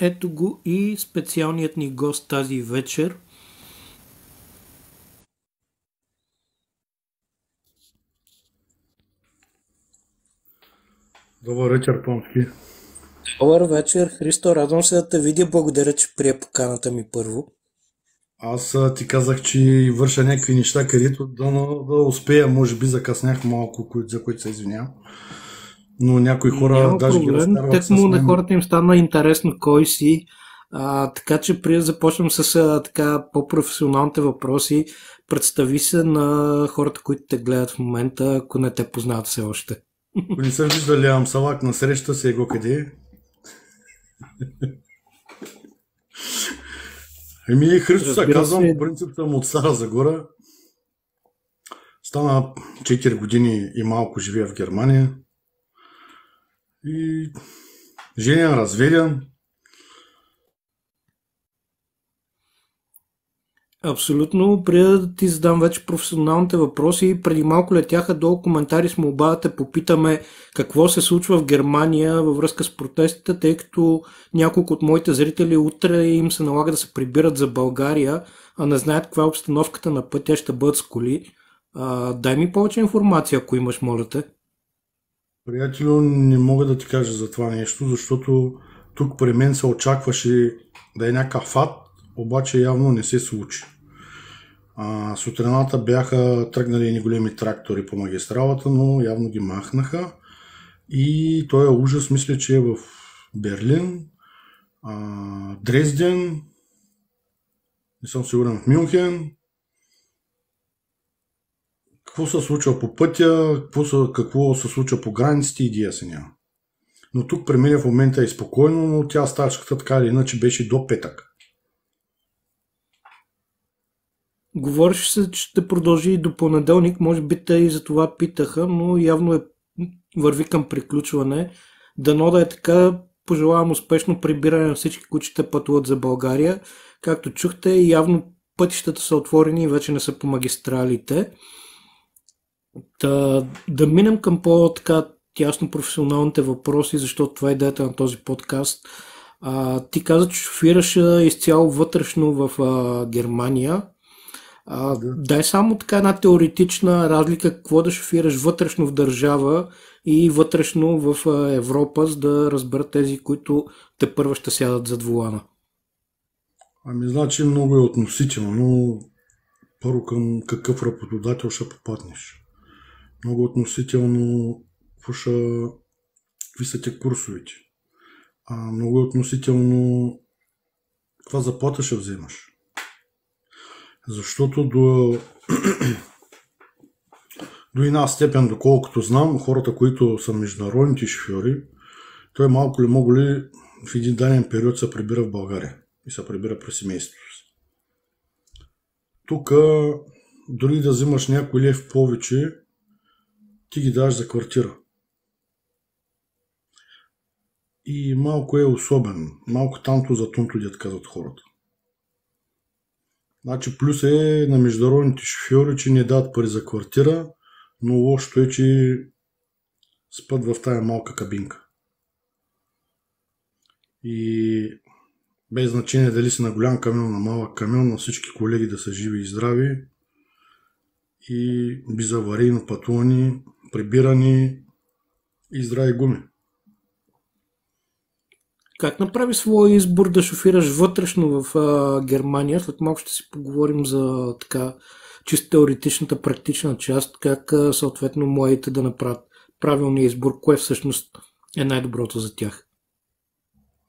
Ето го и специалният ни гост тази вечер. Добър вечер, Томски. Добър вечер, Христо. Радвам се да те видя. Благодаря, че прие поканата ми първо. Аз ти казах, че върша някакви неща, където да успея. Може би закъснях малко, за които се извинявам. Но някои хора Няма даже ги проблем. разкарват Тък с му на мен. хората им стана интересно кой си. Така че преди да започнем с така по-професионалните въпроси, представи се на хората, които те гледат в момента, ако не те познават все още. Ако не са виждали Амсалак на среща, се го къде е. Христо се Разбира казвам, се, по принцип съм от Стара Загора. Стана 4 години и малко живея в Германия. И женен, разведен. абсолютно. Преди да ти задам вече професионалните въпроси, преди малко летяха долу коментари с молба да те попитаме какво се случва в Германия във връзка с протестите, тъй като няколко от моите зрители утре им се налага да се прибират за България, а не знаят каква е обстановката на пътя, ще бъдат с коли. Дай ми повече информация, ако имаш, моля те. Приятелю, не мога да ти кажа за това нещо, защото тук при мен се очакваше да е някакъв ад, обаче явно не се случи. Сутрината бяха тръгнали едни големи трактори по магистралата, но явно ги махнаха. И той е ужас, мисля, че е в Берлин, Дрезден, не съм сигурен, в Мюнхен. Какво се случва по пътя, какво се случва по границите, идея се няма. Но тук при мен в момента е спокойно, но тя стачката така или иначе беше до петък. Говориш се, че ще продължи и до понеделник, може би те и за това питаха, но явно върви към приключване. Дано да е така, пожелавам успешно прибиране на всички, които ще пътуват за България. Както чухте, явно пътищата са отворени и вече не са по магистралите. Да минем към по-така тясно професионалните въпроси, защото това е идеята на този подкаст. Ти каза, че шофираш изцяло вътрешно в Германия. Да. Дай само така една теоретична разлика, какво да шофираш вътрешно в държава и вътрешно в Европа, за да разберат тези, които те първо ще сядат зад волана. Значи много е относително, но първо към какъв работодател ще попаднеш. Много относително какви са те курсовете. Много е относително каква заплата ще вземаш. Защото до една степен, доколкото знам, хората, които са международните шофьори, той малко ли много ли в един даден период се прибира в България и се прибира през семейството си. Тук, дори да взимаш някой лев повече, ти ги даваш за квартира. И малко е особен. Малко танто за тунто, дет казват хората. Значи плюс е на международните шофьори, че не дават пари за квартира, но лошото е, че спът в тая малка кабинка. И без значение дали си на голям камион, на малък камион, на всички колеги да са живи и здрави и безаварийно пътувани, прибирани и здрави гуми. Как направи своя избор да шофираш вътрешно в Германия? След малко ще си поговорим за така чисто теоретичната, практична част, как съответно младите да направят правилния избор, кое всъщност е най-доброто за тях.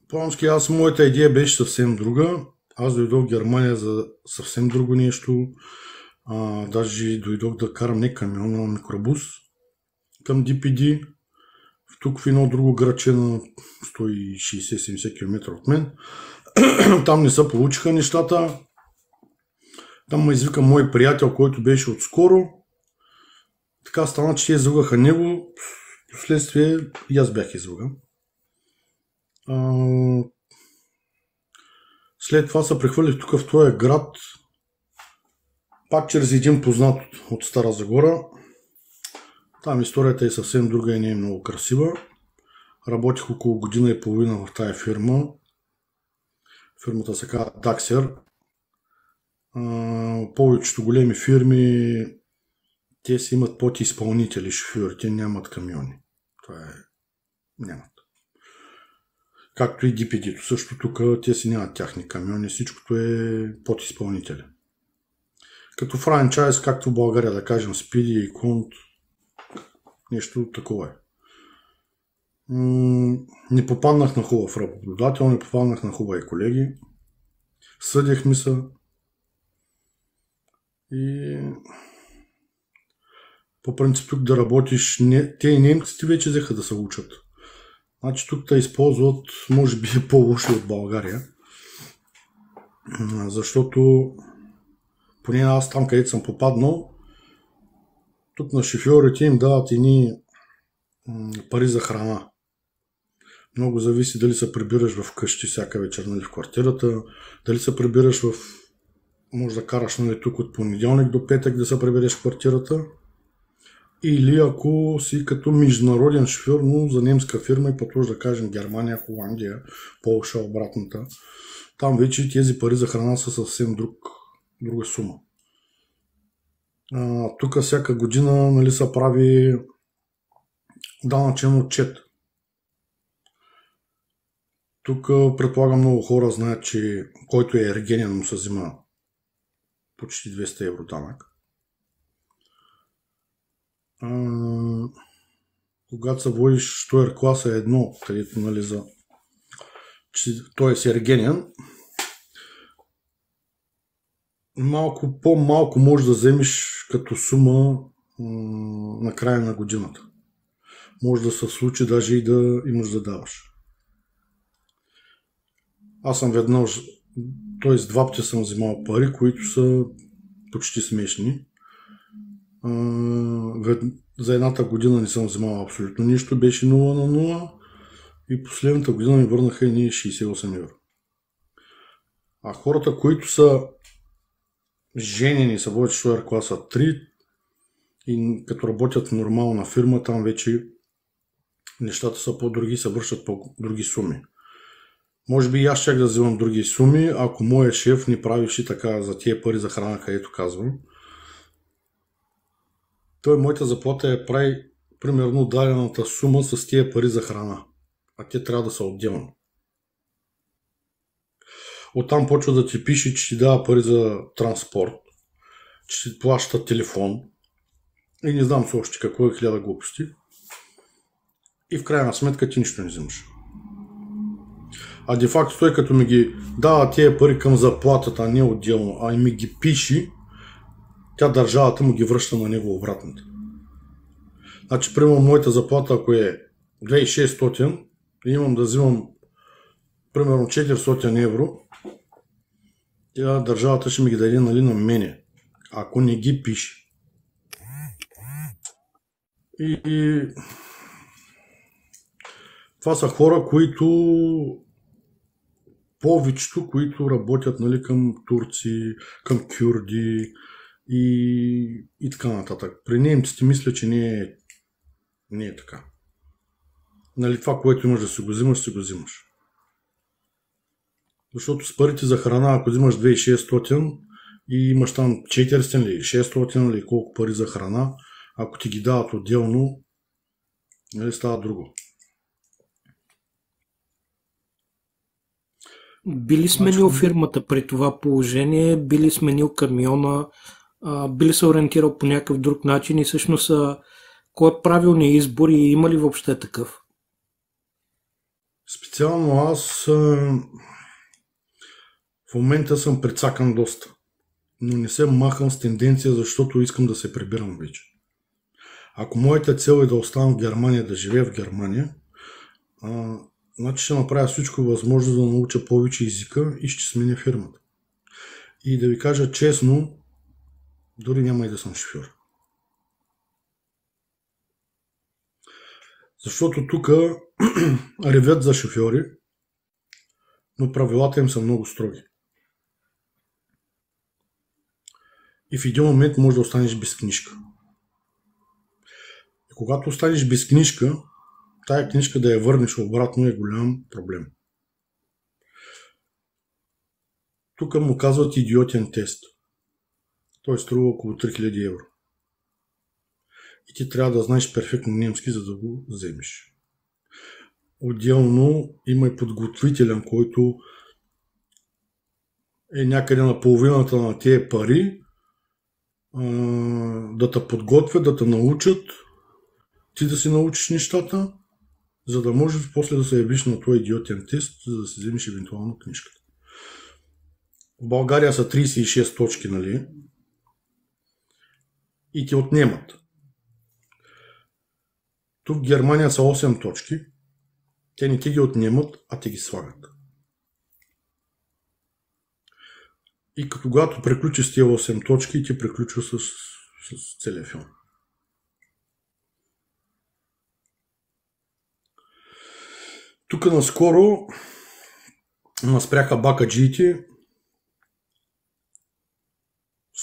Плански, моята идея беше съвсем друга. Аз дойдох в Германия за съвсем друго нещо. Даже дойдох да карам не камион, а микробус към DPD. Тук в едно друго градче на 160-70 км от мен. Там не се получиха нещата. Там ме извика мой приятел, който беше отскоро. Така стана, че те излъгаха него. Вследствие и аз бях излъган. След това се прехвърлих тук в този град, пак чрез един познат от Стара Загора. Там историята е съвсем друга и не е много красива. Работих около година и половина в тая фирма. Фирмата се казва Daxer. Повечето големи фирми, те си имат подизпълнители шофьори, те нямат камиони. Това е... нямат. Както и DPD-то. Също тук те си нямат тяхни камиони, всичкото е подизпълнители. Като франчайз, както в България, да кажем, Speedy и Конт, нещо такова е. Не попаднах на хубав работодател, не попаднах на хубави колеги. Съдихме се. И по принцип тук да работиш, те и немците вече взеха да се учат. Значи тук те използват, може би е по-лошо от България. Защото поне аз там, където съм попаднал, тук на шофьорите им дават едни пари за храна. Много зависи дали се прибираш в къщи всяка вечер, нали, в квартирата, дали се прибираш в... може да караш, нали, тук от понеделник до петък да се прибереш в квартирата. Или ако си като международен шофьор, но за немска фирма и пътуваш, да кажем, Германия, Холандия, Полша, обратната, там вече тези пари за храна са съвсем друга сума. Тук всяка година, нали, се прави данъчен отчет. Тук предполагам много хора знаят, че който е ергенен му се взима почти 200 евро данък. Когато се водиш тойер класа 1, където, нали, той е ергенен, по-малко можеш да вземеш като сума на края на годината. Може да се случи даже и да имаш да даваш. Аз съм веднъж, т.е. два пъти съм взимал пари, които са почти смешни. За едната година не съм взимал абсолютно нищо, беше 0 на 0 и последната година ми върнаха едни 68 евро. А хората, които са женени, са водят шофьор класа 3 и като работят в нормална фирма, там вече нещата са по-други, се вършат по-други суми. Може би и аз щях да взимам други суми, ако моят шеф ни правише така за тия пари за храна, където казвам. Той моята заплата е прави примерно дадената сума с тия пари за храна. А те трябва да са отделно. Оттам почва да ти пише, че ти дава пари за транспорт, че ти плаща телефон и не знам с още какво е 1000 глупости. И в крайна сметка ти нищо не взимаш. А де факто той като ми ги дава тия пари към заплатата, а не отделно, а и ми ги пише, тя държавата му ги връща на него обратното. Значи, примерно, моята заплата, ако е 2600 и имам да взимам примерно 400 евро, тя държавата ще ми ги даде, нали, на мене, ако не ги пише. И това са хора, които повечето, които работят, нали, към турци, към кюрди и така нататък. При немците мисля, че не е така. Нали, това, което имаш да си го взимаш. Защото с парите за храна, ако взимаш 2600 и имаш там 400 или 600 или колко пари за храна, ако ти ги дават отделно, нали, става друго. Би ли сменил фирмата при това положение? Би ли сменил камиона? Би ли се ориентирал по някакъв друг начин? И всъщност, кой е правилният избор и има ли въобще такъв? Специално аз в момента съм прецакан доста. Но не се махам с тенденция, защото искам да се прибирам вече. Ако моята цел е да остана в Германия, да живея в Германия, значи ще направя всичко възможно да науча повече езика и ще сменя фирмата. И да ви кажа честно, дори няма и да съм шофьор. Защото тук ревят за шофьори, но правилата им са много строги. И в един момент може да останеш без книжка. И когато останеш без книжка, тая книжка да я върнеш обратно е голям проблем. Тук му казват идиотен тест. Той струва около 3000 евро. И ти трябва да знаеш перфектно немски, за да го вземеш. Отделно има и подготвителен, който е някъде на половината на тези пари, да те подготвят, да те научат, ти да си научиш нещата, за да можеш после да се явиш на този идиотен тест, за да си вземеш евентуално книжката. В България са 36 точки, нали? И ти отнемат. Тук в Германия са 8 точки. Те не ти ги отнемат, а ти ги слагат. И когато приключиш с тези 8 точки, ти приключва с целия филм. Тук наскоро наспряха бакаджиите.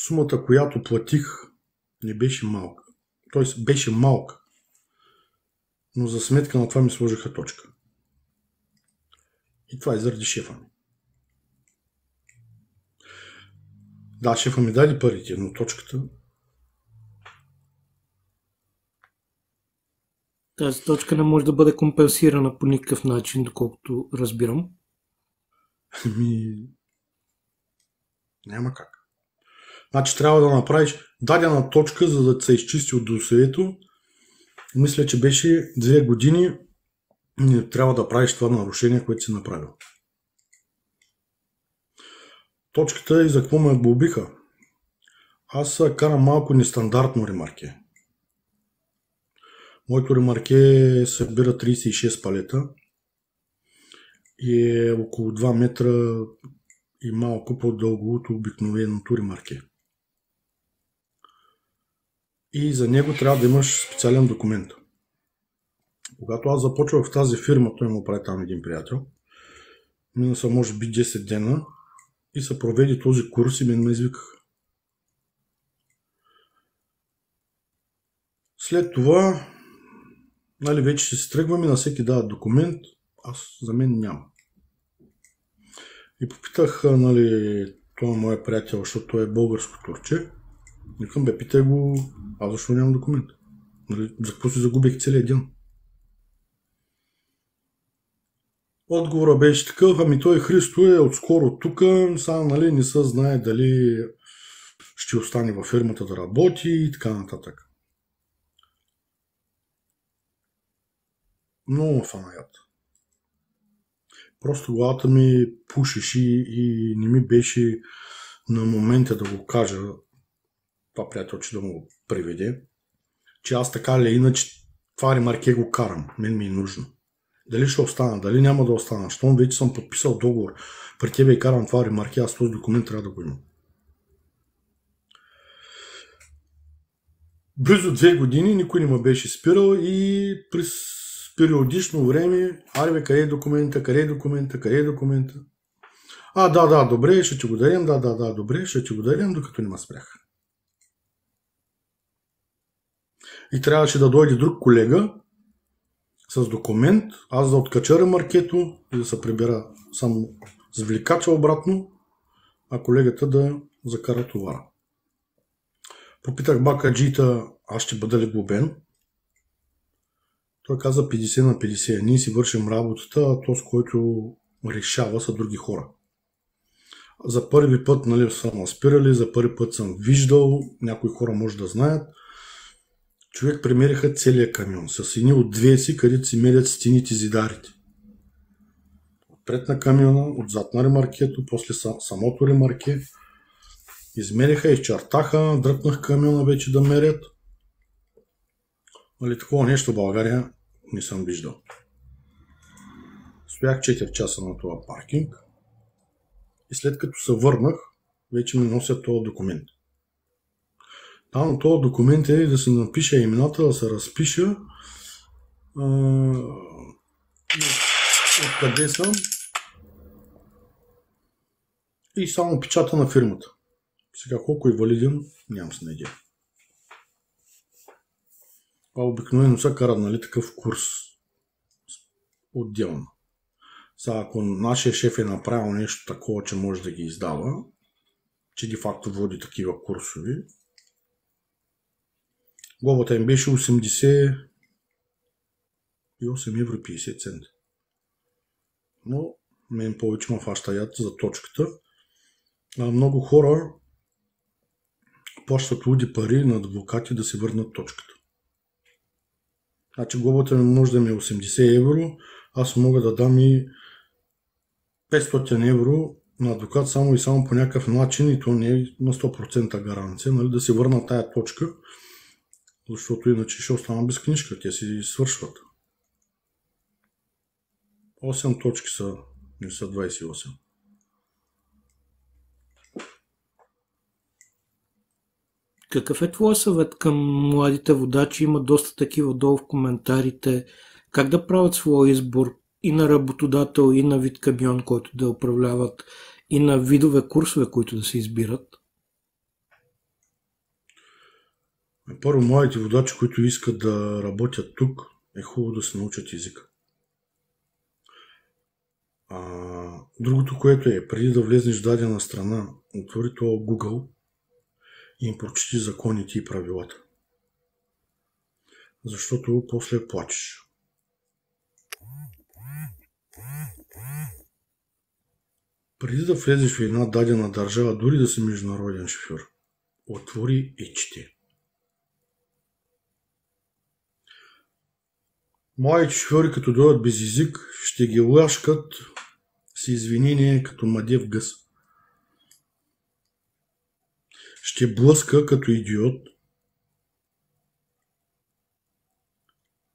Сумата, която платих, не беше малка. Тоест беше малка. Но за сметка на това ми сложиха точка. И това е заради шефа ми. Да, шефа ми даде парите, но точката... Тази точка не може да бъде компенсирана по никакъв начин, доколкото разбирам. Няма как. Значи трябва да направиш дадена точка, за да се изчисти от досието. Мисля, че беше 2 години и трябва да правиш това нарушение, което си направил. Точката е за какво ме глобиха. Аз карам малко нестандартно ремарке. Моето ремарке събира 36 палета и е около 2 метра и малко по-дълго от обикновеното ремарке. И за него трябва да имаш специален документ. Когато аз започвах в тази фирма, той му прави там един приятел, мина са може би 10 дена и се проведе този курс и мен ме извикаха. След това, нали, вече ще се тръгваме, на всеки дават документ, за мен няма. И попитах, нали, това моя приятел, защото той е българско турче. Викам, питай го, аз защо нямам документ? Нали, за какво си загубих целият ден? Отговора беше такъв, той Христо е отскоро тук, сега, нали, не се знае дали ще остане във фирмата да работи и така нататък. Много фанаят. Просто главата ми пушеше и не ми беше на момента да го кажа, това приятел, че да му приведе, че аз така ли иначе това ремарке го карам, мен ми е нужно. Дали ще остана, дали няма да остана, щом вече съм подписал договор при тебе и карам това ремарке, аз този документ трябва да го имам. Близо 2 години никой не ме беше спирал и през периодично време, арбе, къде е документа, къде е документа, къде е документа. Да, добре, ще ти го дадем, да, добре, ще ти го дадем, докато не ме спрях. И трябваше да дойде друг колега с документ, аз да откача ремаркето и да се прибера само с влекача обратно, а колегата да закара товара. Попитах бакаджита, аз ще бъда ли глобен? Той каза 50 на 50. Ние си вършим работата, а то, с който решава, са други хора. За първи път, нали, съм спирали, за първи път съм виждал, някои хора може да знаят. Човек премериха целият камион с едни отвеси, където си мерят стените и зидарите. Отпред на камиона, отзад на ремаркето, после самото ремарке. Измериха, изчертаха, дръпнах камиона вече да мерят. Нали, такова нещо в България не съм виждал. Стоях 4 часа на това паркинг и след като се върнах, вече ми носят този документ. Там на този документ е да се напиша имената, да се разпиша откъде съм и само печата на фирмата. Сега колко е валиден, нямам с идея. А обикновено се кара, нали, такъв курс отделно. Сега, ако нашия шеф е направил нещо такова, че може да ги издава, че де-факто води такива курсови, глобата им беше 88 евро 50 цента. Но мен повече ма фаща яд за точката. Много хора плащат луди пари на адвокати да си върнат точката. Значи глобата ми може да ми е 80 евро, аз мога да дам и 500 евро на адвокат само и само по някакъв начин, и то не е на 100% гаранция, нали, да си върна тая точка, защото иначе ще остана без книжка, те си свършват. 8 точки са, не са 28. Какъв е твой съвет към младите водачи? Има доста такива долу в коментарите. Как да правят своя избор и на работодател, и на вид камион, който да управляват, и на видове курсове, които да се избират? Първо, младите водачи, които искат да работят тук, е хубаво да се научат езика. Другото, което е, преди да влезнеш в дадена страна, отвори това Google и им прочети законите и правилата. Защото после плачеш. Преди да влезеш в една дадена държава, дори да си международен шофьор, отвори и чети. Младите шофьори, като дойдат без език, ще ги лашкат с извинение като мадев гъс. Ще блъска като идиот.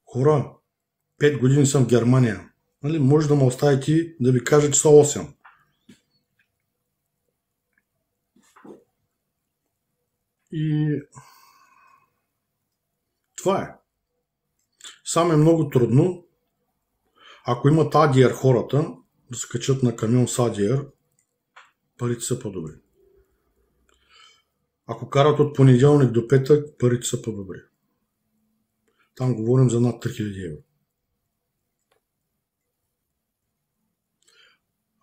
Хора, 5 години съм в Германия. Нали, може да ме оставите да ви кажа, че са 8. И това е. Сам е много трудно. Ако имат ADR хората, да се качат на камион с ADR, парите са по-добри. Ако карат от понеделник до петък, парите са по-добри. Там говорим за над 3000 евро.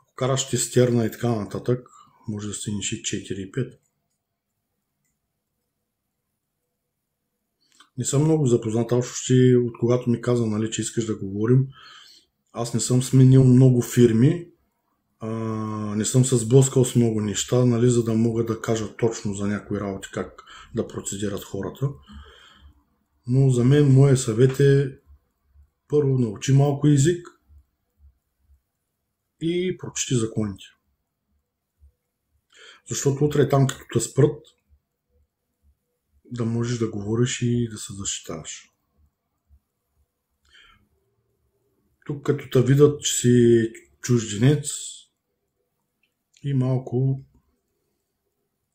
Ако караш тестерна и така нататък, може да се ниши 4-5. Не съм много запознат, още от когато ми каза, нали, че искаш да говорим. Аз не съм сменил много фирми, не съм се сблъскал с много неща, нали, за да мога да кажа точно за някои работи как да процедират хората. Но за мен моят съвет е първо научи малко език и прочети законите. Защото утре там, като те спрат, да можеш да говориш и да се защитаваш. Тук като те видят, че си чужденец и малко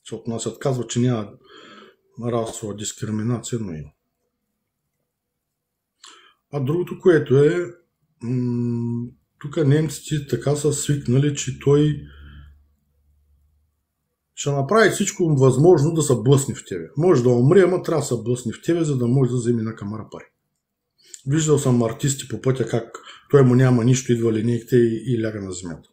се отнасят. Казват, че няма расова дискриминация, но има. А другото, което е, тук немците така са свикнали, че той ще направи всичко възможно да се блъсне в тебе. Може да умре, ама трябва да се блъсне в тебе, за да може да вземе на камара пари. Виждал съм артисти по пътя как той му няма нищо, идва линейките и ляга на земята.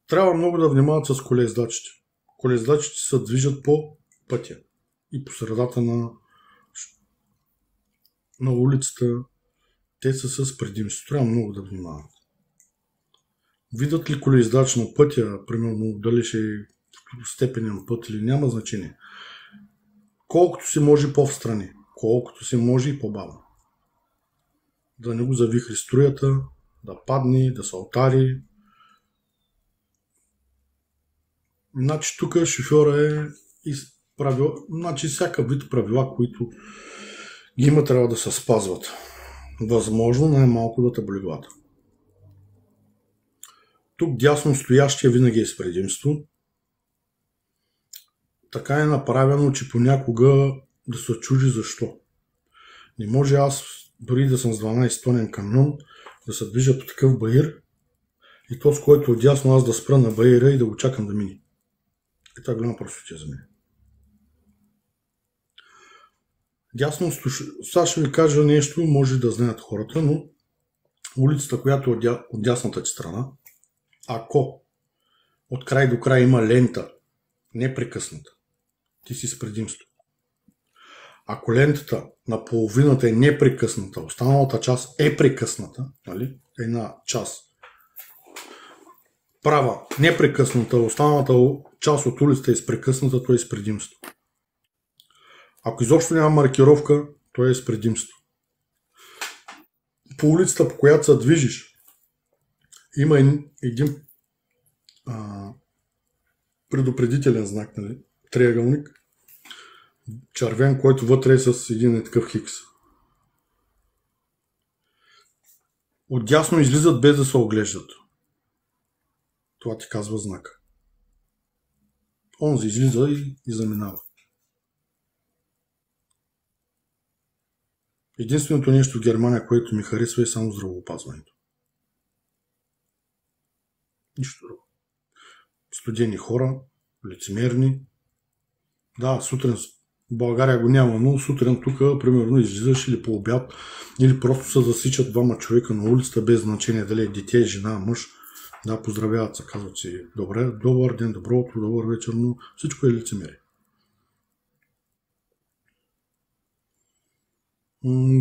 Трябва много да внимават с колездачите. Колездачите се движат по пътя и по средата на улицата. Те са с предимство. Трябва много да внимават. Видят ли колездач на пътя, примерно дали ще е степенен път или няма значение. Колкото се може по-встрани, колкото се може и по-бавно. Да не го завихри струята, да падне, да се отари. Значи тук шофьора е правил, значи всяка вид правила, които ги има, трябва да се спазват. Възможно най-малко да те боли главата. Тук дясно стоящия винаги е с предимство. Така е направено, че понякога да се чуди защо. Не може аз, дори да съм с 12 тонен камион, да се движа по такъв баир и то, с който отдясно аз да спра на баира и да го чакам да мине. И това голяма простотия за мен. Сега ще ви кажа нещо, може да знаят хората, но улицата, която е от дясната ти страна, ако от край до край има лента, непрекъсната, ти си с предимство. Ако лентата на половината е непрекъсната, останалата част е прекъсната, нали? Една част права, непрекъсната, останалата част от улицата е с прекъсната, то е с предимство. Ако изобщо няма маркировка, то е с предимство. По улицата, по която се движиш, има един предупредителен знак, нали? Триъгълник, червен, който вътре е с един такъв хикс. Отдясно излизат без да се оглеждат. Това ти казва знака. Онзи излиза и заминава. Единственото нещо в Германия, което ми харесва, е само здравеопазването. Нищо друго. Студени хора, лицемерни. Да, сутрин в България го няма, но сутрин тук, примерно, излизаш или по обяд, или просто се засичат двама човека на улицата, без значение дали е дете, жена, мъж. Да, поздравяват се, казват си добър ден, добро утро, добър вечер, но всичко е лицемерие.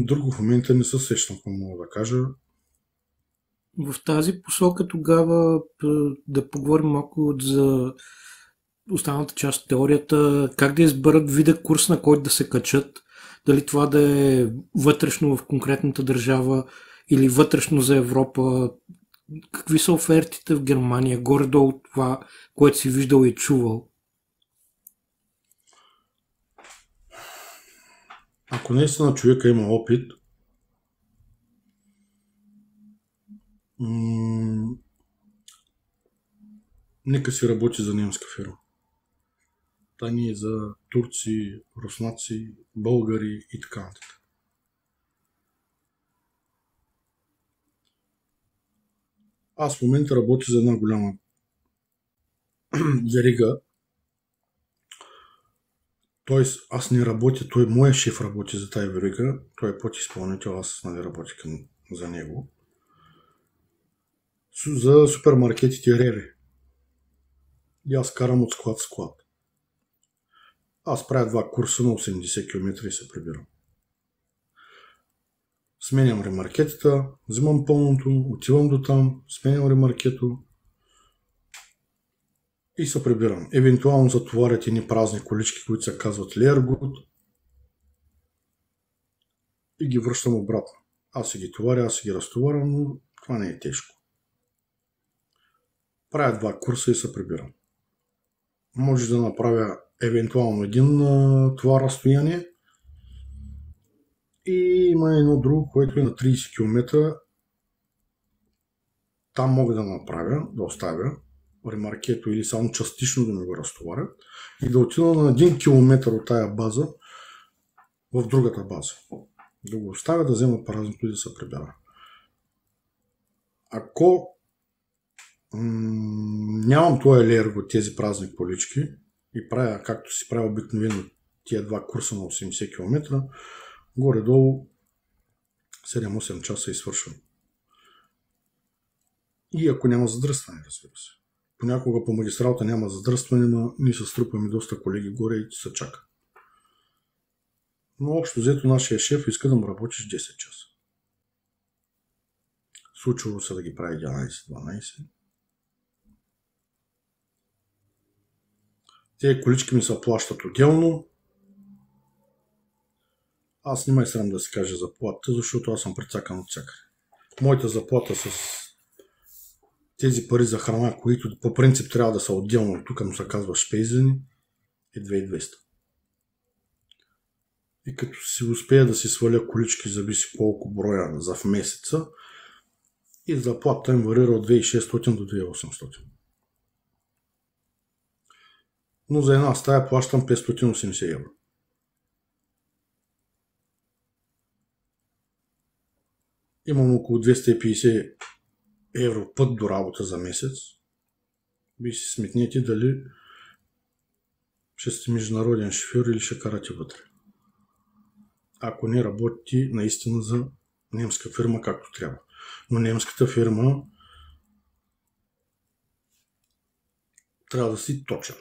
Друго в момента не се сещам, какво мога да кажа. В тази посока тогава да поговорим малко за останалата част от теорията, как да изберат вида курс, на който да се качат, дали това да е вътрешно в конкретната държава или вътрешно за Европа, какви са офертите в Германия, горе-долу това, което си виждал и чувал. Ако наистина човека има опит, нека си работи за немска фирма. Та ни е за турци, руснаци, българи и така нататък. Аз в момента работя за една голяма верига. Тоест, аз не работя, моя шеф работи за тази верига, той е подизпълнител, аз работя за него. За супермаркетите Рере. И аз карам от склад в склад. Аз правя 2 курса на 80 км и се прибирам. Сменям ремаркетата, взимам пълното, отивам до там, сменям ремаркето и се прибирам. Евентуално затоварят едни празни колички, които се казват Leergut и ги връщам обратно. Аз си ги товаря, аз си ги разтоварям, но това не е тежко. Правя 2 курса и се прибирам. Може да направя евентуално един на това разстояние. И има едно друго, което е на 30 км. Там мога да направя, да оставя ремаркето или само частично да ми го разтоварят и да отида на 1 км от тая база в другата база. Да го оставя, да взема празното и да се прибера. Ако нямам този Leergut, тези празни колички и правя, както си правя обикновено тия 2 курса на 80 км, горе-долу 7-8 часа и свършвам. И ако няма задръстване, разбира се. Понякога по магистралата няма задръстване, но ние се струпаме доста колеги горе и се чака. Но общо взето нашия шеф иска да му работиш 10 часа. Случвало се да ги прави 11-12. Тези колички ми се плащат отделно. Аз не ме срам да си кажа заплата, защото аз съм прецакан от всякъде. Моята заплата с тези пари за храна, които по принцип трябва да са отделно, тук му се казва шпейзени, е 2200. И като си успея да си сваля колички, зависи колко броя за в месеца, и заплата им варира от 2600 до 2800. Но за една стая плащам 580 евро. Имам около 250 евро път до работа за месец. Ви си сметнете дали ще сте международен шофьор или ще карате вътре. ако не работи наистина за немска фирма както трябва. Но немската фирма трябва да си точен.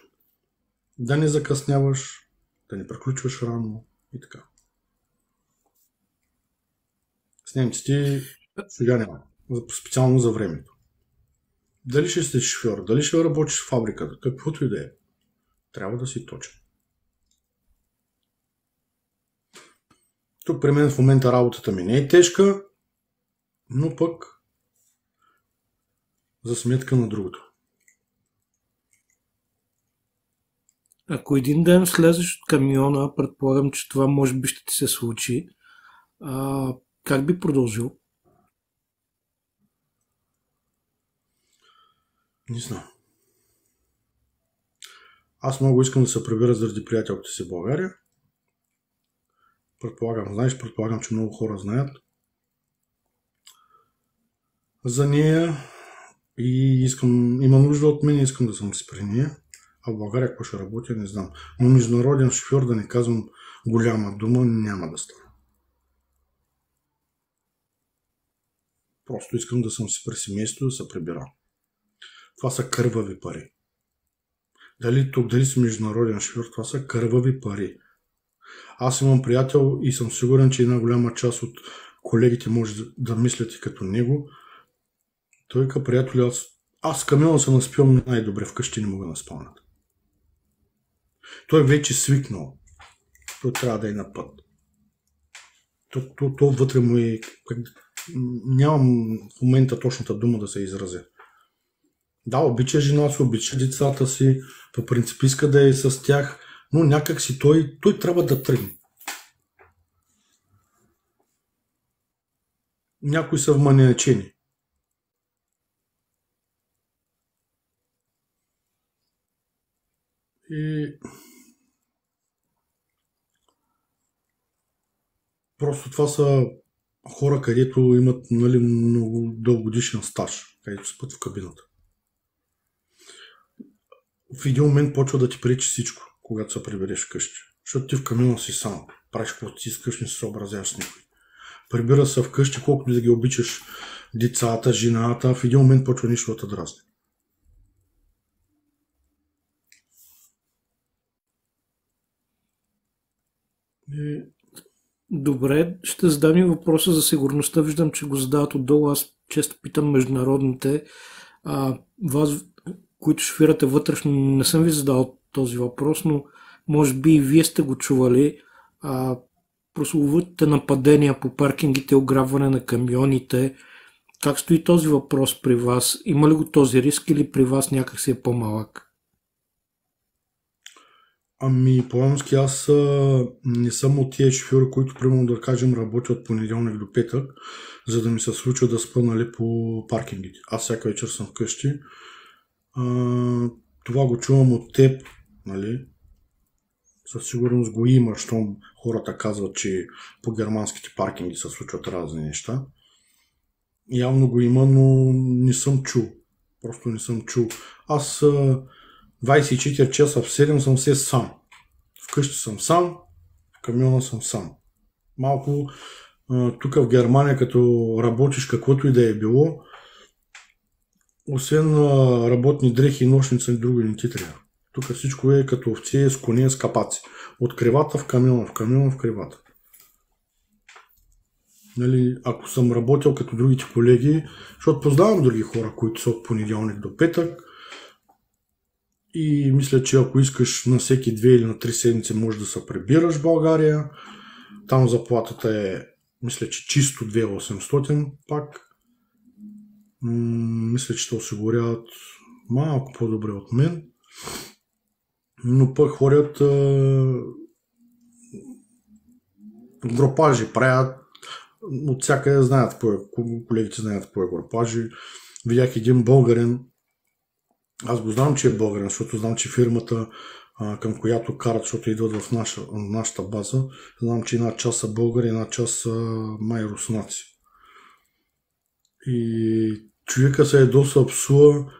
Да не закъсняваш, да не приключваш рано и така. С немците сега няма. Специално за времето. Дали ще си шофьор, дали ще работиш в фабриката, каквото и да е. Трябва да си точен. Тук при мен в момента работата ми не е тежка, но пък за сметка на другото. Ако един ден слезеш от камиона, предполагам, че това може би ще ти се случи, как би продължил? Не знам. Аз много искам да се прибера заради приятелката си в България. Предполагам, че много хора знаят за нея и има нужда от мен и искам да съм си при нея. А в България какво ще работя, не знам. Но международен шофьор, да не казвам голяма дума, няма да става. Просто искам да съм си при семейство, да се прибира. Това са кървави пари. Дали си международен шофьор, това са кървави пари. Аз имам приятел и съм сигурен, че една голяма част от колегите може да мислят и като него. Той като приятел, аз камиона се наспивам най-добре, вкъщи не мога да спълнят. Той вече свикнал. Той трябва да е на път. То вътре му е... Нямам в момента точната дума да се изразя. Да, обича жена си, обича децата си, по принцип иска да е с тях, но някак си той трябва да тръгне. Някои са вманячени. И просто това са хора, където имат много дългогодишен стаж, където спят в кабината. В един момент почва да ти пречи всичко, когато се прибереш вкъщи. Защото ти в камиона си сам. Правиш каквото си искаш, не се съобразяваш с никой. Прибира се вкъщи, колкото да ги обичаш децата, жената, в един момент почва нищо да те дразни. Добре, ще задам и въпроса за сигурността. Виждам, че го задават отдолу. Аз често питам международните. Вас, които шофирате вътрешно, не съм ви задал този въпрос, но може би и вие сте го чували. Прословутите нападения по паркингите, ограбване на камионите. Как стои този въпрос при вас? Има ли го този риск или при вас някак си е по-малък? По-рамски аз не съм от тия шофьори, които, примерно да кажем, работят от понеделник до петък, за да ми се случва да спа по паркингите. Аз всяка вечер съм вкъщи. Това го чувам от теб, нали? Със сигурност го има, щом хората казват, че по германските паркинги се случват разни неща. Явно го има, но не съм чул. Просто не съм чул. Аз 24 часа в 7 съм се сам. Вкъщи съм сам, в камиона съм сам. Малко тук в Германия, като работиш каквото и да е било, освен работни дрехи и нощница и друго не ти трябва. Тук всичко е като овце с коне с капаци. От кривата в камиона, в камиона в кривата. Нали, ако съм работил като другите колеги, защото познавам други хора, които са от понеделник до петък, и мисля, че ако искаш на всеки 2 или на 3 седмици можеш да се прибираш в България. Там заплатата е, мисля, че чисто 2800 пак. Мисля, че те осигуряват малко по-добре от мен. Но пък ходят групажи, правят от всякъде знаят, колегите знаят какво е групажи. Видях един българин. Аз го знам, че е българин, защото знам, че фирмата, към която карат, защото идват в нашата база, знам, че една част са българи, една част са май руснаци. И човека се доста псува,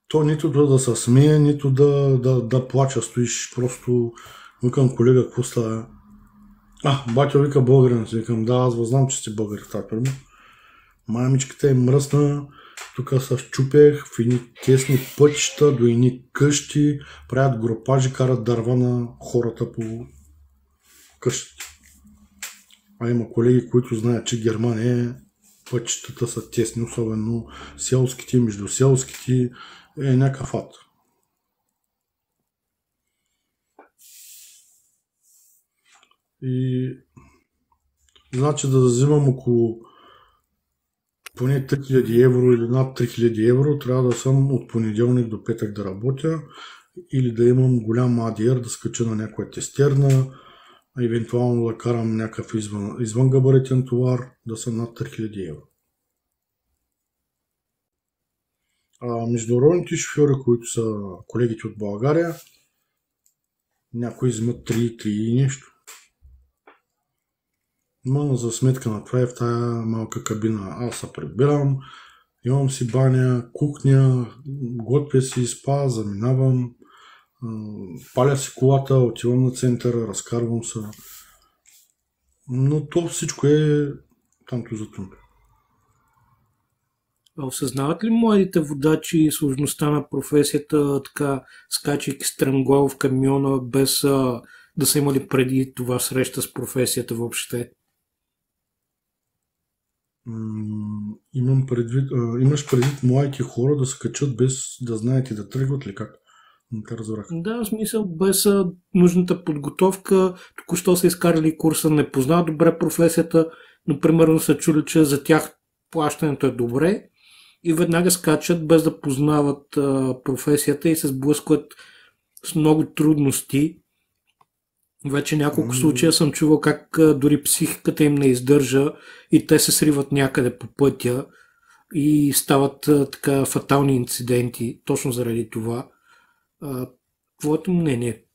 то нито да се смее, нито да плача, стоиш просто, викам колега, какво става? Батя вика българин, си викам, да, аз знам, че сте българи в тази фирма. Мамичката е мръсна, тук се щупех в едни тесни пътища до едни къщи, правят групажи, карат дърва на хората по къщите. А има колеги, които знаят, че Германия пътищата са тесни, особено селските, междуселските, е някакъв ад. И значи да взимам около поне 3000 евро или над 3000 евро, трябва да съм от понеделник до петък да работя или да имам голям ADR, да скача на някоя тестерна, евентуално да карам някакъв извънгабаритен товар, да съм над 3000 евро. Международните шофьори, които са колегите от България, някои взимат 3 и нещо. Но за сметка на това е в тая малка кабина. Аз се прибирам, имам си баня, кухня, готвя си спа, заминавам, паля си колата, отивам на центъра, разкарвам се. Но то всичко е тамто за тъмто. Осъзнават ли младите водачи сложността на професията, така скачайки стремглаво в камиона, без да са имали преди това среща с професията въобще? Имаш предвид младите хора да се качат без да знаете да тръгват ли как? Не те разбрах. Да, в смисъл без нужната подготовка, току-що са изкарали курса, не познават добре професията, но примерно са чули, че за тях плащането е добре и веднага скачат без да познават професията и се сблъскват с много трудности. Вече няколко случая съм чувал как дори психиката им не издържа и те се сриват някъде по пътя и стават така фатални инциденти точно заради това. Твоето мнение?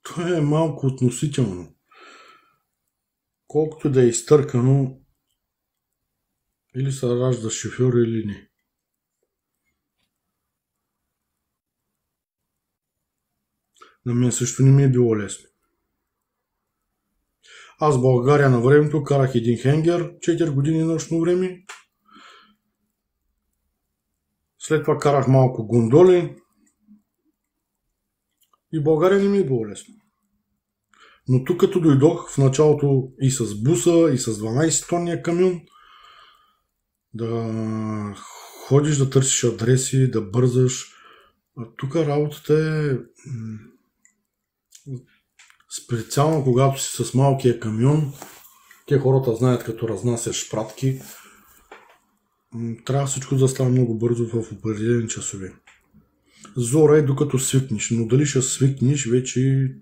То е малко относително. Колкото да е изтъркано, или се ражда шофьор или не. На мен също не ми е било лесно. Аз в България на времето карах един хенгер 4 години нощно време. След това карах малко гондоли. И в България не ми е било лесно. Но тук като дойдох в началото и с буса, и с 12-тонния камион, да ходиш да търсиш адреси, да бързаш. Тук работата е специално когато си с малкия камион. Те хората знаят като разнасяш пратки. Трябва всичко да става много бързо в определени часове. Зора е докато свикнеш, но дали ще свикнеш вече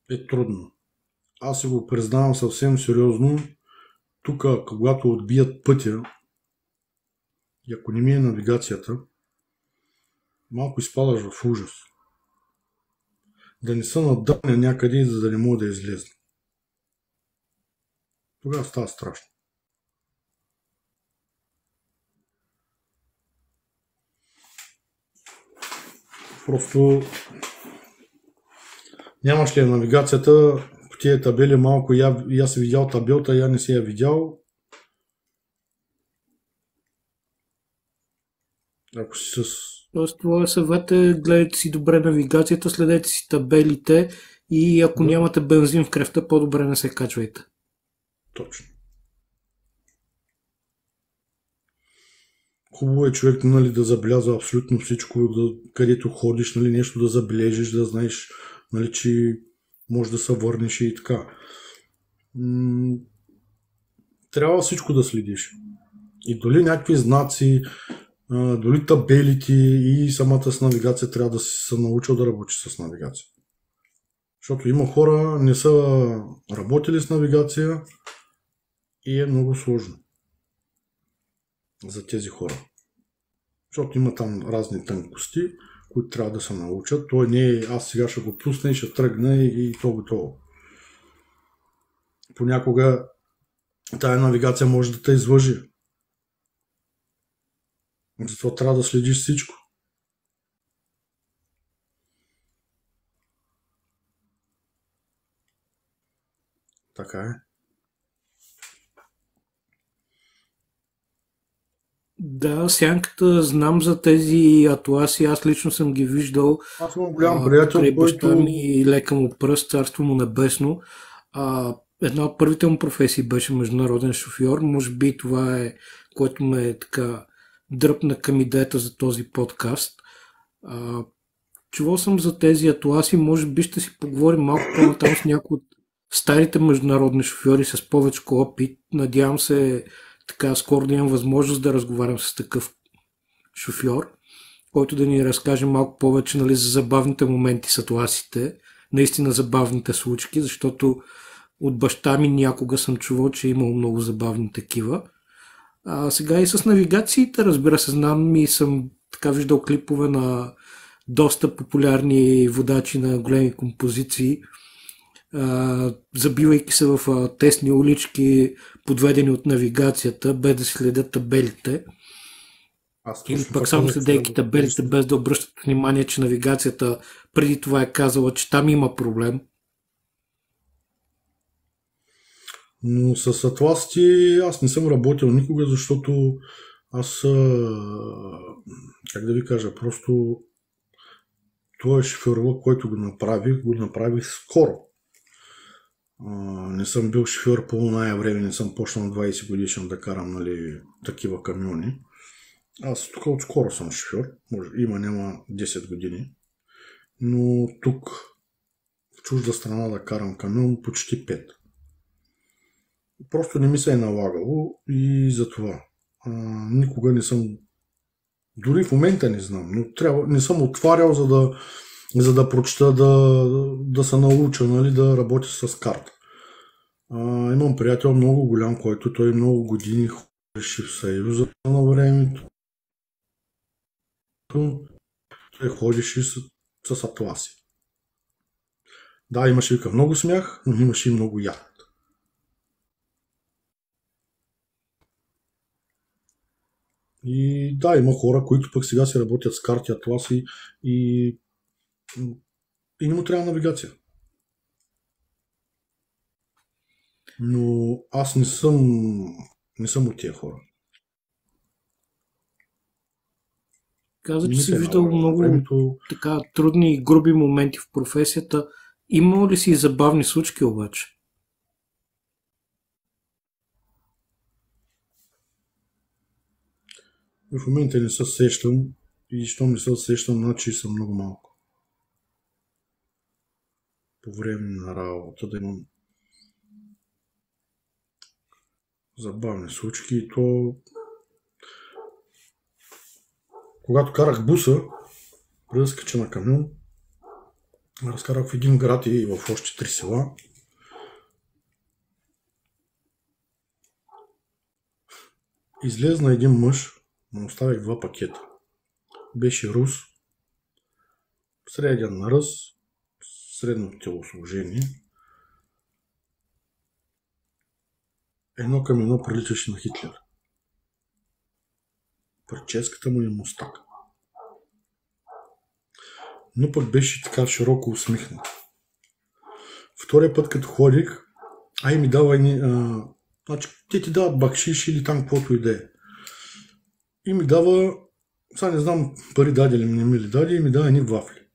е трудно. Аз си го признавам съвсем сериозно. Тук, когато отбият пътя, и ако не ми е навигацията, малко изпадаш в ужас. Да не са надъхне някъде, за да не мога да излезна. Тогава става страшно. Просто нямаш ли навигацията, по тия табели малко, и аз си видял табелта, я не си я видял. Ако си с... Тоест, това съвет е, гледайте си добре навигацията, следете си табелите и ако нямате бензин в кръвта, по-добре не се качвайте. Точно. Хубаво е човек, нали, да забелязва абсолютно всичко, където ходиш, нали, нещо да забележиш, да знаеш, нали, че може да се върнеш и така. Трябва всичко да следиш. И дали някакви знаци, дали табелите и самата с навигация трябва да си се научил да работиш с навигация. Защото има хора, не са работили с навигация и е много сложно за тези хора. Защото има там разни тънкости, които трябва да се научат. Той не е аз сега ще го пусна и ще тръгна и то готово. Понякога тая навигация може да те излъжи. Затова трябва да следиш всичко. така е. Да, сянката, знам за тези атласи, аз лично съм ги виждал Аз имам голям приятел, покрай баща който... ми и лека му пръст, царство му небесно. Една от първите му професии беше международен шофьор. Може би това е, което ме така дръпна към идеята за този подкаст. Чувал съм за тези атласи, може би ще си поговорим малко по-натам с някои от старите международни шофьори с повече опит. Надявам се така скоро да имам възможност да разговарям с такъв шофьор, който да ни разкаже малко повече, нали, за забавните моменти с атласите, наистина забавните случки, защото от баща ми някога съм чувал, че е имал много забавни такива. Сега и с навигациите, разбира се, знам и съм така виждал клипове на доста популярни водачи на големи композиции, забивайки се в тесни улички, подведени от навигацията, без да си следят табелите. Или пък само следейки табелите, без да обръщат внимание, че навигацията преди това е казала, че там има проблем. Но с атласите аз не съм работил никога, защото аз, как да ви кажа, просто това шофьор, който го направих скоро. Не съм бил шофьор по оная време, не съм почнал 20 годишен да карам, нали, такива камиони. Аз тук отскоро съм шофьор, няма 10 години, но тук в чужда страна да карам камион почти 5. Просто не ми се е налагало и затова. Никога не съм, дори в момента не знам, но не съм отварял, за да прочета, да се науча, нали, да работя с карта. Имам приятел много голям, който той много години ходеше в Съюза на времето. Той ходеше с атласи. Да, имаше вика много смях, но имаше и много яд. И да, има хора, които пък сега се работят с карти, атласи и не му трябва навигация. Но аз не съм от тия хора. Каза, че си виждал много така трудни и груби моменти в професията. Имало ли си забавни случки обаче? В момента не се сещам и щом не се сещам, значи съм много малко. По време на работа да имам забавни случки и то когато карах буса, преди да скача на камион, разкарах в един град и в още 3 села. Излезна един мъж, му оставих 2 пакета. Беше рус, среден ръст, средно телосложение. Едно към едно приличаше на Хитлер. Прическата му е мустак. Но пък беше така широко усмихнат. Втория път, като ходих, ми дава значи, те ти дават бакшиш или там каквото и да е. И ми дава, сега не знам пари даде ли не ми ли даде, и ми дава едни вафли.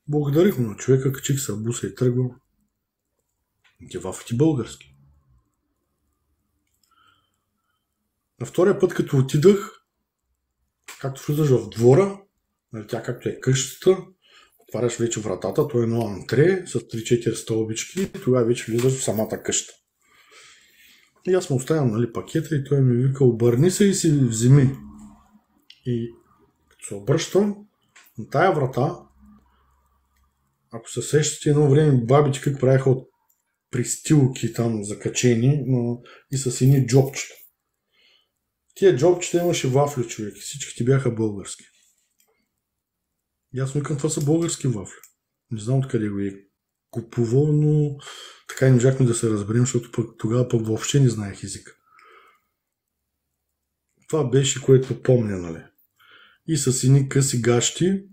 Благодарих му на човека, качих се в буса и тръгвам. Те вафли български. На втория път, като отидах, както влизаш в двора, нали, тя както е къщата, отваряш вече вратата, то е едно антре с 3-4 стълбички и тогава вече влизаш в самата къща. И аз му оставям, нали, пакета и той ми вика, обърни се и си вземи. И като се обръщам на тая врата, ако се сещате, едно време бабите как правиха от пристилки там закачени, но и с едни джобчета. Тия джобчета имаше вафли, човек, и всичките бяха български. И аз викам, това са български вафли. Не знам откъде го е купувал, но така и не можахме да се разберем, защото тогава пък въобще не знаех езика. Това беше, което помня, нали. И с едни къси гащи,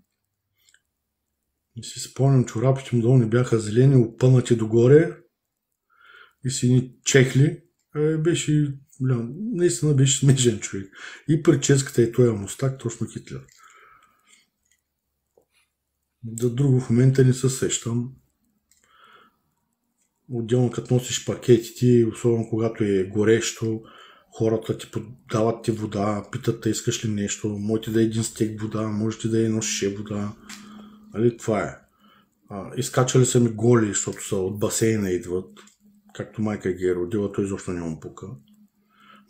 и си спомням, чорапите му долу не бяха зелени, опънати догоре, и сини чехли. Беше, наистина беше смешен човек. И прическата и този мустак, точно Хитлер. За друго в момента не се сещам. Отделно като носиш пакетите, особено когато е горещо, хората ти дават ти вода, питат те искаш ли нещо, можете да е един стек вода, можете да е едно шише вода. Нали, това е. Изкачали са ми голи, защото са от басейна идват, както майка ги е родила, той изобщо не му пука.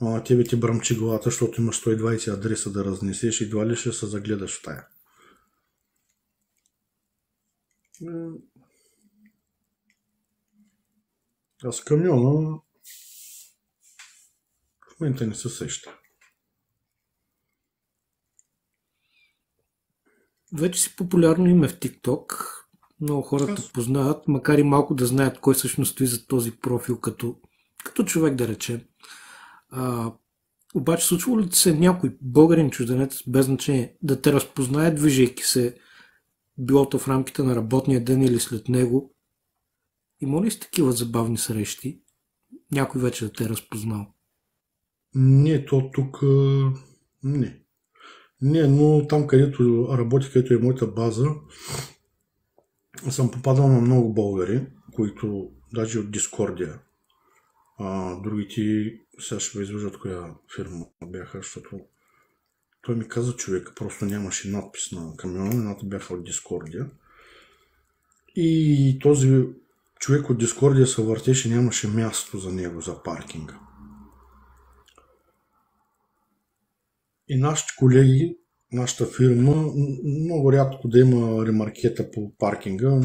Но на тебе ти бръмчи главата, защото имаш 120 адреса да разнесеш и едва ли ще се загледаш в тая. А с камиона в момента не се сеща. Вече си популярно име в TikTok. Много хората познават, макар и малко да знаят кой всъщност стои за този профил като човек, да речем. Обаче случва ли се някой българин, чужденец, без значение, да те разпознае, движейки се, било то в рамките на работния ден или след него? Има ли с такива забавни срещи? Някой вече да те е разпознал? Не, то тук не. Не, но там, където работи, където е моята база, съм попадал на много българи, които даже от Дискордия. Другите, сега ще ви излъжат коя фирма бяха, защото той ми каза човек, просто нямаше надпис на камиона, едната бяха от Дискордия. И този човек от Дискордия се въртеше, нямаше място за него, за паркинга. И нашите колеги, нашата фирма, много рядко да има ремаркета по паркинга,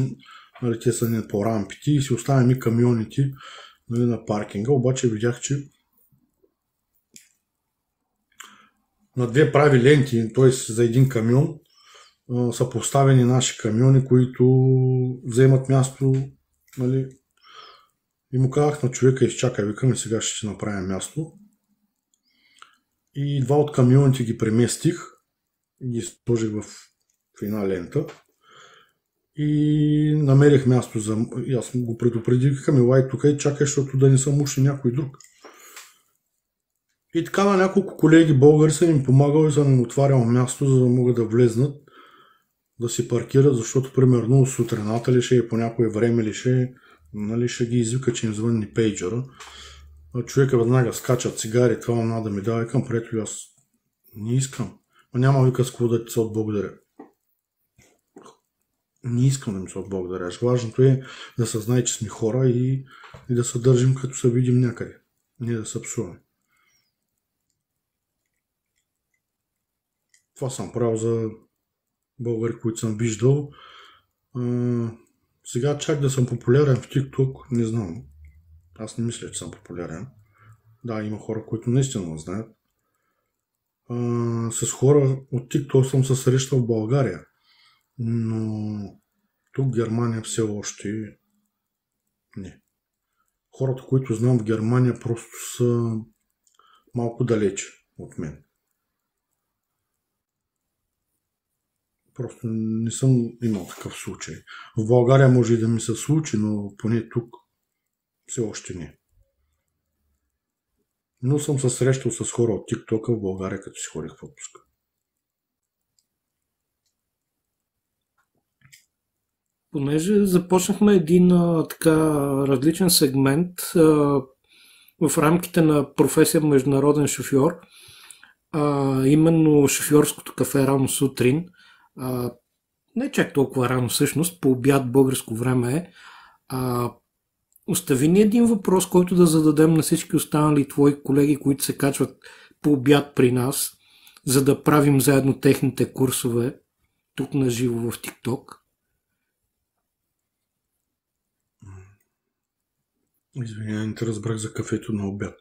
нали, те са не по рампите и си оставяме камионите, нали, на паркинга, обаче видях, че на две прави ленти, т.е. за един камион, са поставени наши камиони, които вземат място, нали, и му казах на човека, изчакай, викам и сега ще направим място. И два от камионите ги преместих и ги сложих в една лента. И намерих място за... И аз го предупредих, викам, елай тук и чакай, защото да не съм уши някой друг. И така на няколко колеги българи съм им помагал и съм им отварял място, за да могат да влезнат, да си паркират, защото примерно сутрината ли ще е, по някое време ли ще е, нали, ще ги извика, че им звънни пейджера. Човека веднага скачат цигари, това надо да ми дава, викам, приятели, аз не искам. Но няма вика с какво да ти се отблагодаря. Не искам да ми се отблагодаряш. Важното е да се знае, че сме хора и да се държим като се видим някъде. Не да се псуваме. Това съм правил за българи, които съм виждал. Сега чак да съм популярен в TikTok, не знам. Аз не мисля, че съм популярен. Да, има хора, които наистина не знаят. С хора от TikTok съм се срещал в България. Но тук в Германия все още не. Хората, които знам в Германия, просто са малко далече от мен. Просто не съм имал такъв случай. В България може и да ми се случи, но поне тук все още не. Но съм се срещал с хора от TikTok в България, като си ходих в отпуска. Понеже започнахме един така различен сегмент в рамките на професия международен шофьор, именно шофьорското кафе рано сутрин. Не чак толкова рано всъщност, по обяд българско време е. Остави ни един въпрос, който да зададем на всички останали твои колеги, които се качват по обяд при нас, за да правим заедно техните курсове тук на живо в TikTok. Извинявай, не те разбрах за кафето на обяд.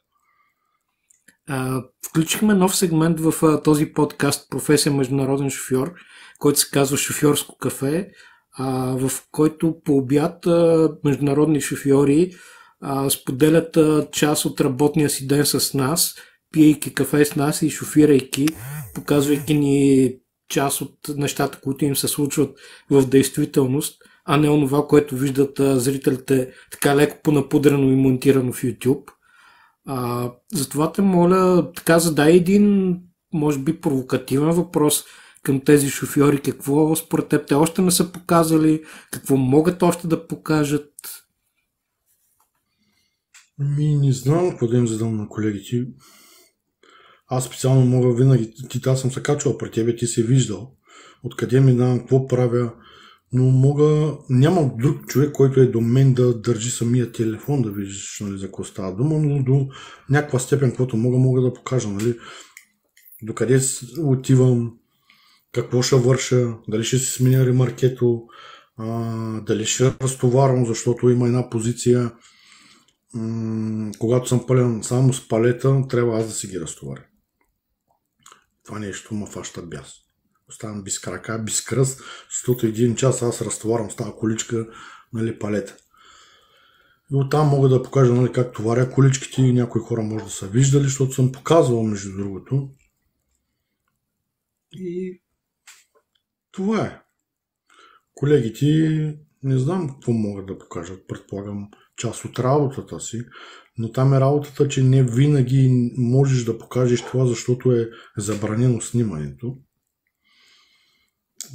Включихме нов сегмент в този подкаст професия международен шофьор, който се казва Шофьорско кафе, в който по обяд международни шофьори споделят част от работния си ден с нас, пиейки кафе с нас и шофирайки, показвайки ни част от нещата, които им се случват в действителност. а не онова, което виждат зрителите така леко понапудрено и монтирано в YouTube. Затова те моля, така задай един, може би, провокативен въпрос към тези шофьори. Какво според теб те още не са показали? Какво могат още да покажат? Не знам какво да им задам на колегите. Аз специално мога винаги, аз съм се качвал при тебе, ти си виждал откъде минавам, какво правя, но нямам друг човек, който е до мен да държи самия телефон, да виждаш, нали, за какво става дума, но до някаква степен, каквото мога да покажа, нали, докъде отивам, какво ще върша, дали ще си сменя ремаркето, дали ще разтоварвам, защото има една позиция, когато съм пълен само с палета, трябва аз да си ги разтоваря. Това нещо ма фаща бяс. Оставам без крака, без кръст, защото един час аз разтоварвам с тази количка, нали, палета. И оттам мога да покажа, нали, как товаря количките и някои хора може да са виждали, защото съм показвал между другото. И това е. Колегите не знам какво могат да покажат, предполагам част от работата си, но там е работата, че не винаги можеш да покажеш това, защото е забранено снимането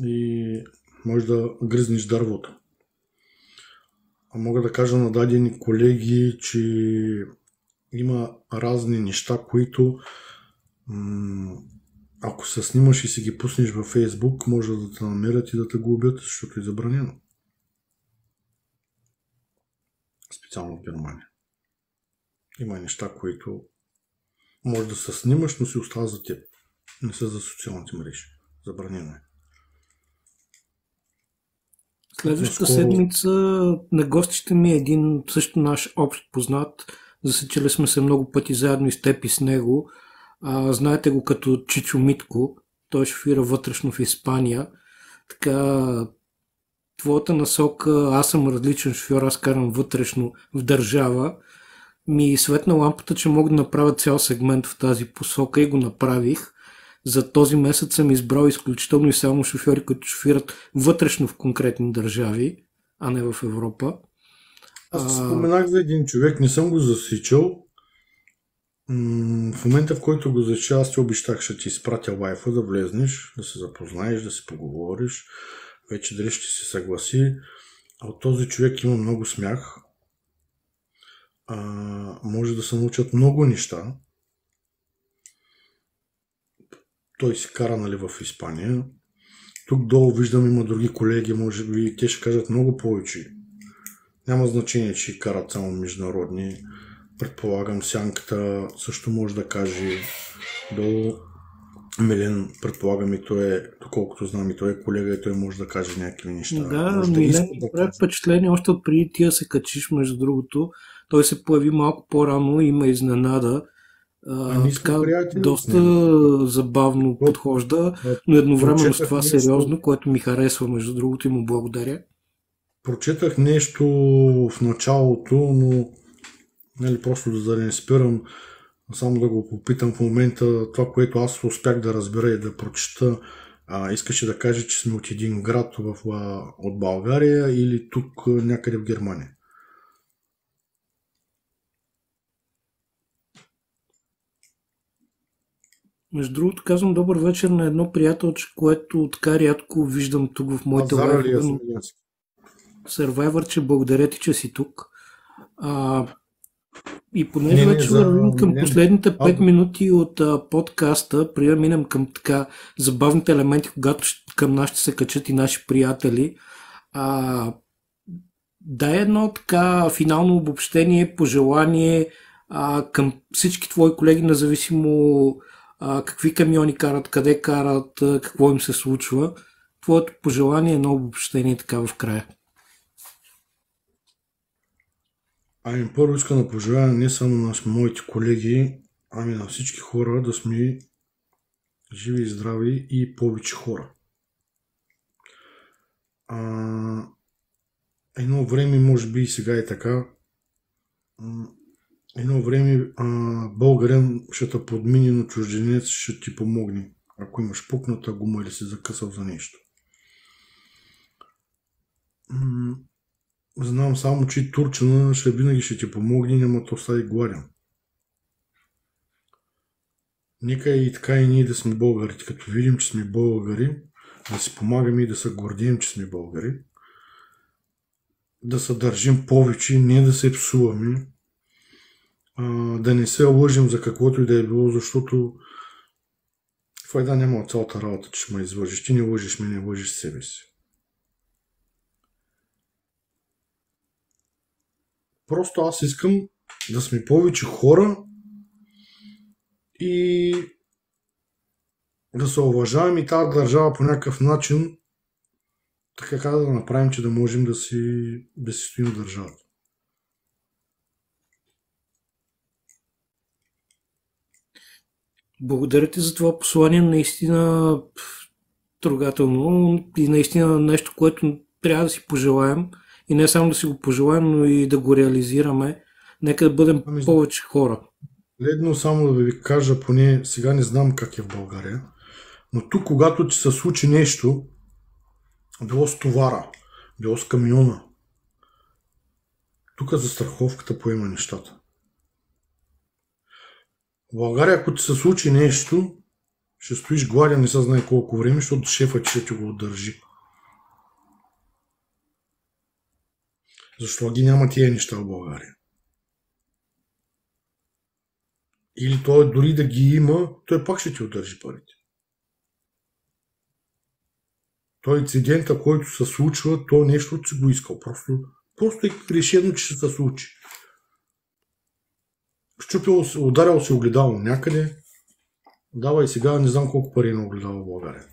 и можеш да гръзнеш дървото. А мога да кажа на дадени колеги, че има разни неща, които ако се снимаш и си ги пуснеш във Фейсбук, може да те намерят и да те губят, защото е забранено. Специално в Германия. Има неща, които може да се снимаш, но си остава за теб. Не са за социалните мрежи. Забранено е. Следващата седмица на гости ще ми е един също наш общ познат. Засечили сме се много пъти заедно и с теб и с него. Знаете го като Чичо Митко. Той шофира вътрешно в Испания. Така, твоята насока, аз съм различен шофьор, аз карам вътрешно в държава. Ми светна лампата, че мога да направя цял сегмент в тази посока и го направих. За този месец съм избрал изключително и само шофьори, които шофират вътрешно в конкретни държави, а не в Европа. Аз споменах за един човек, не съм го засичал. В момента, в който го засича, аз ти обещах, ще ти изпратя лайфа да влезнеш, да се запознаеш, да си поговориш. Вече дали ще се съгласи. А от този човек има много смях. Може да се научат много неща. Той си кара, нали, в Испания. Тук долу виждам, има други колеги, може би те ще кажат много повече. Няма значение, че карат само международни. Предполагам, Сянката също може да каже. Долу Милен, предполагам, и той е, доколкото знам, и той е колега и той може да каже някакви неща. Да, Милен ми прави впечатление още от преди ти да се качиш, между другото. Той се появи малко по-рано, има изненада. Така, доста забавно подхожда, но едновременно с това сериозно, което ми харесва, между другото, и му благодаря. Прочетах нещо в началото, но нали, просто да не спирам, само да го попитам в момента. Това, което аз успях да разбера и да прочета, искаше да каже, че сме от един град от България или тук някъде в Германия. Между другото, казвам добър вечер на едно приятелче, което така рядко виждам тук в моите лайфове. Survivor, благодаря ти, че си тук. И понеже вече вървим към последните 5 минути от подкаста, преди да минем към така забавните елементи, когато към нас ще се качат и наши приятели, дай едно така финално обобщение, пожелание към всички твои колеги, независимо какви камиони карат, къде карат, какво им се случва. Твоето пожелание е едно обобщение така в края. Първо искам да пожелая не само на моите колеги, ами на всички хора да сме живи и здрави и повече хора. Едно време, може би и сега е така, едно време българин ще те подмини, но чужденец ще ти помогне, ако имаш пукната гума или си закъсал за нещо. М, Знам само, че турчина ще винаги ще ти помогне, няма то остави гладен. Нека и така и ние да сме българи. Като видим, че сме българи, да си помагаме и да се гордеем, че сме българи. Да се държим повече, не да се псуваме. Да не се лъжим за каквото и да е било, защото файда няма от цялата работа, че ще ме излъжиш. Ти не лъжиш ме, не лъжиш себе си. Просто аз искам да сме повече хора и да се уважаваме и тази държава по някакъв начин, така как да направим, че да можем да си стоим в държавата. Благодаря ти за това послание, наистина трогателно и наистина нещо, което трябва да си пожелаем и не само да си го пожелаем, но и да го реализираме. Нека да бъдем повече хора. Ледно само да ви кажа, поне сега не знам как е в България, но тук, когато ти се случи нещо, било с товара, било с камиона, тук застраховката поема нещата. В България, ако ти се случи нещо, ще стоиш гладен, не се знае колко време, защото шефът ще ти го удържи. Защо ги няма тия неща в България? Или той дори да ги има, той пак ще ти удържи парите. Той инцидента, който се случва, то нещо си го искал. Просто е решено, че ще се случи. Ударял се огледало някъде. Давай сега, не знам колко пари е на огледало в България.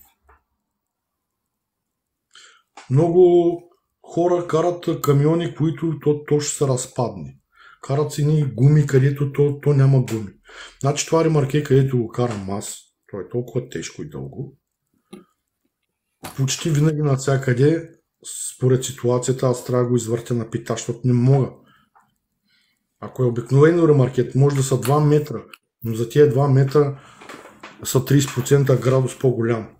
Много хора карат камиони, които то ще се разпадне. Карат си ни гуми, където то няма гуми. Значи това ремарке, където го карам аз, то е толкова тежко и дълго. Почти винаги навсякъде, според ситуацията, аз трябва да го извъртя на пита, защото не мога. Ако е обикновено ремаркет, може да са 2 метра, но за тия 2 метра са 30% градус по-голям.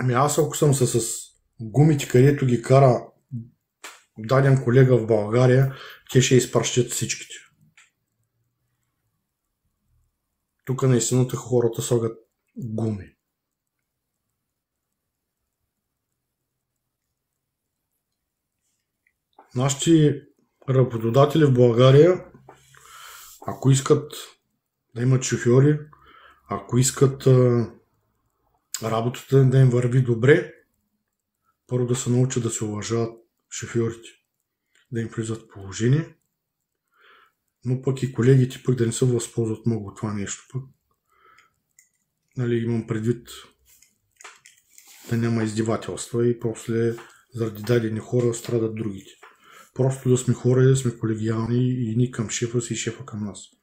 Ами аз ако съм с гумите, където ги кара даден колега в България, те ще изпращат всичките. Тук наистина хората слагат гуми. Нашите работодатели в България, ако искат да имат шофьори, ако искат работата да им върви добре, първо да се научат да се уважават шофьорите, да им влизат в положение, но пък и колегите пък да не се възползват много от това нещо. Пък, имам предвид да няма издевателства и после заради дадени хора страдат другите. Просто да сме хора и да сме колегиални и ни към шефа си и шефа към нас.